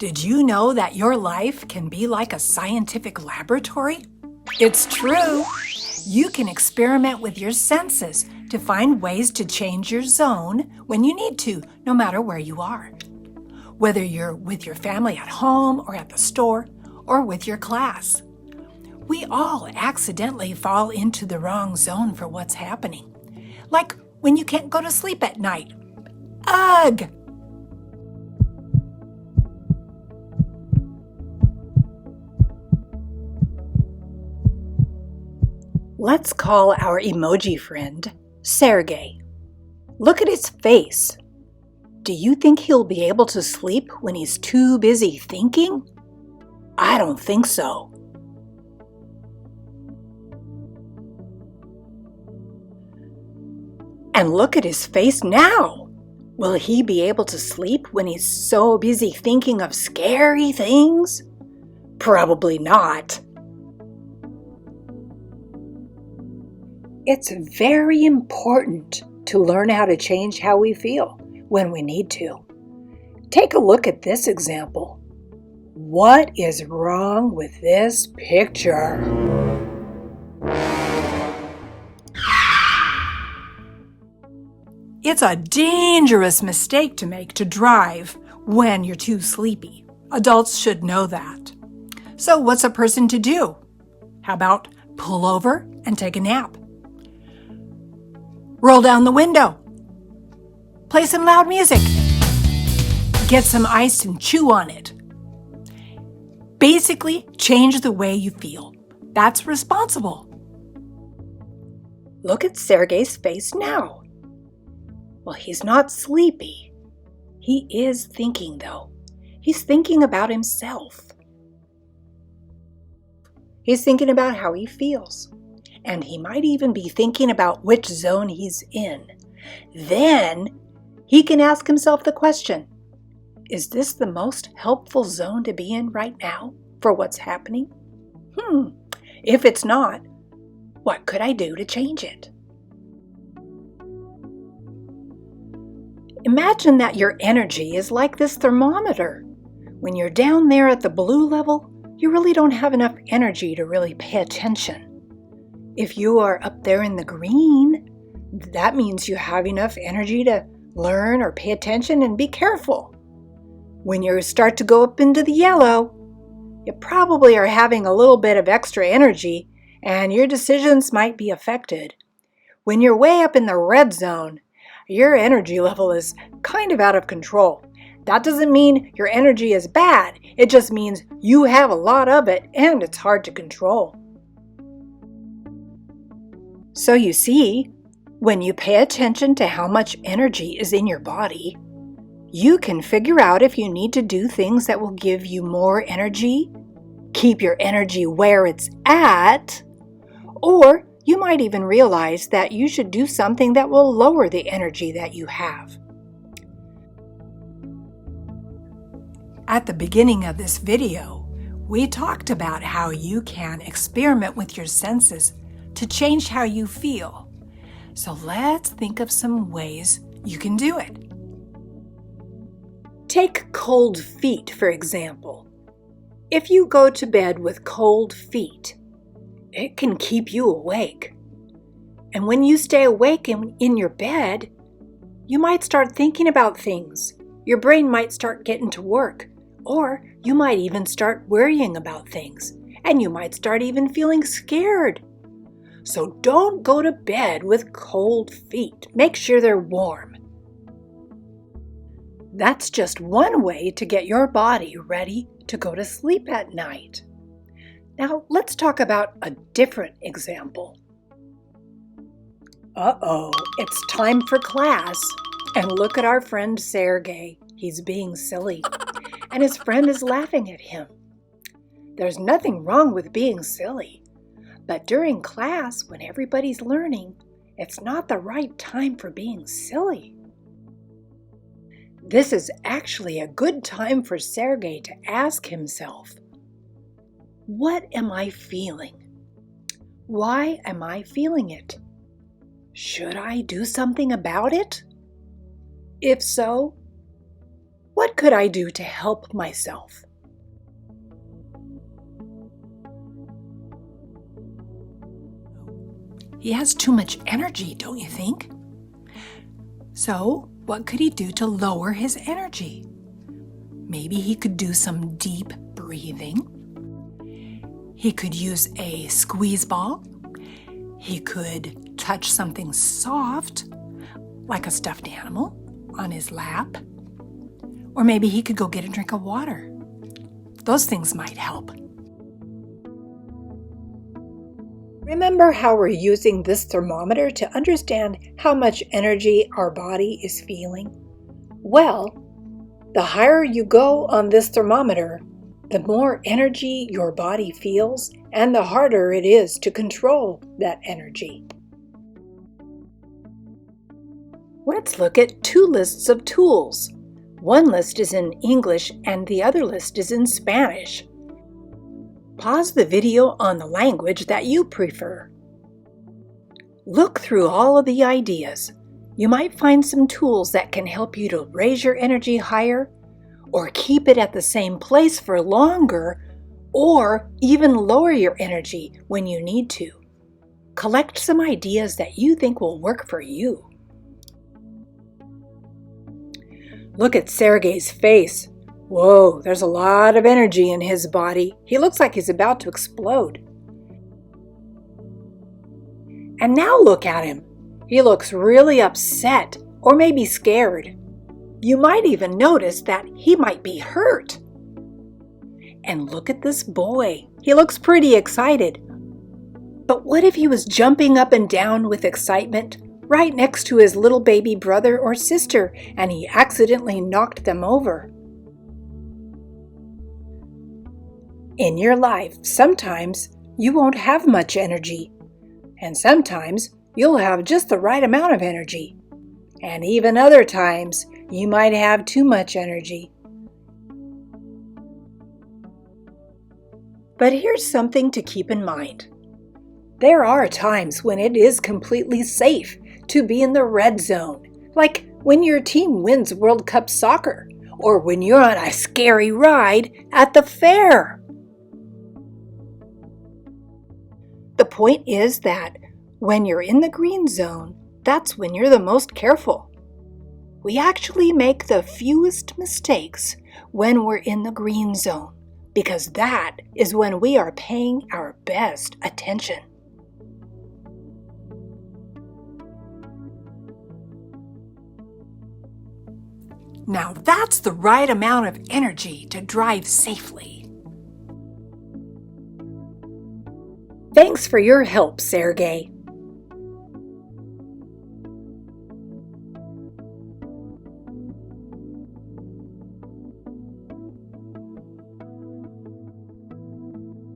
Did you know that your life can be like a scientific laboratory? It's true. You can experiment with your senses to find ways to change your zone when you need to, no matter where you are. Whether you're with your family at home or at the store or with your class. We all accidentally fall into the wrong zone for what's happening. Like when you can't go to sleep at night. Ugh! Let's call our emoji friend Sergey. Look at his face. Do you think he'll be able to sleep when he's too busy thinking? I don't think so. And look at his face now. Will he be able to sleep when he's so busy thinking of scary things? Probably not. It's very important to learn how to change how we feel when we need to. Take a look at this example. What is wrong with this picture? It's a dangerous mistake to make to drive when you're too sleepy. Adults should know that. So what's a person to do? How about pull over and take a nap? Roll down the window. Play some loud music. Get some ice and chew on it. Basically, change the way you feel. That's responsible. Look at Sergey's face now. Well, he's not sleepy. He is thinking, though. He's thinking about himself. He's thinking about how he feels. And he might even be thinking about which zone he's in. Then he can ask himself the question, is this the most helpful zone to be in right now for what's happening? If it's not, what could I do to change it? Imagine that your energy is like this thermometer. When you're down there at the blue level, you really don't have enough energy to really pay attention. If you are up there in the green, that means you have enough energy to learn or pay attention and be careful. When you start to go up into the yellow, you probably are having a little bit of extra energy and your decisions might be affected. When you're way up in the red zone, your energy level is kind of out of control. That doesn't mean your energy is bad. It just means you have a lot of it and it's hard to control. So you see, when you pay attention to how much energy is in your body, you can figure out if you need to do things that will give you more energy, keep your energy where it's at, or you might even realize that you should do something that will lower the energy that you have. At the beginning of this video, we talked about how you can experiment with your senses to change how you feel. So let's think of some ways you can do it. Take cold feet, for example. If you go to bed with cold feet, it can keep you awake. And when you stay awake in your bed, you might start thinking about things. Your brain might start getting to work, or you might even start worrying about things, and you might start even feeling scared. So don't go to bed with cold feet. Make sure they're warm. That's just one way to get your body ready to go to sleep at night. Now let's talk about a different example. It's time for class. And look at our friend Sergey. He's being silly. And his friend is laughing at him. There's nothing wrong with being silly. But during class, when everybody's learning, it's not the right time for being silly. This is actually a good time for Sergey to ask himself, what am I feeling? Why am I feeling it? Should I do something about it? If so, What could I do to help myself? He has too much energy, don't you think? So, what could he do to lower his energy? Maybe he could do some deep breathing. He could use a squeeze ball. He could touch something soft, like a stuffed animal, on his lap. Or maybe he could go get a drink of water. Those things might help. Remember how we're using this thermometer to understand how much energy our body is feeling? Well, the higher you go on this thermometer, the more energy your body feels and the harder it is to control that energy. Let's look at two lists of tools. One list is in English and the other list is in Spanish. Pause the video on the language that you prefer. Look through all of the ideas. You might find some tools that can help you to raise your energy higher, or keep it at the same place for longer, or even lower your energy when you need to. Collect some ideas that you think will work for you. Look at Sergey's face. Whoa, there's a lot of energy in his body. He looks like he's about to explode. And now look at him. He looks really upset, or maybe scared. You might even notice that he might be hurt. And look at this boy. He looks pretty excited. But what if he was jumping up and down with excitement right next to his little baby brother or sister and he accidentally knocked them over? In your life, sometimes you won't have much energy, and sometimes you'll have just the right amount of energy, and even other times you might have too much energy. But here's something to keep in mind. There are times when it is completely safe to be in the red zone, like when your team wins World Cup soccer, or when you're on a scary ride at the fair. The point is that when you're in the green zone, that's when you're the most careful. We actually make the fewest mistakes when we're in the green zone, because that is when we are paying our best attention. Now that's the right amount of energy to drive safely. Thanks for your help, Sergey.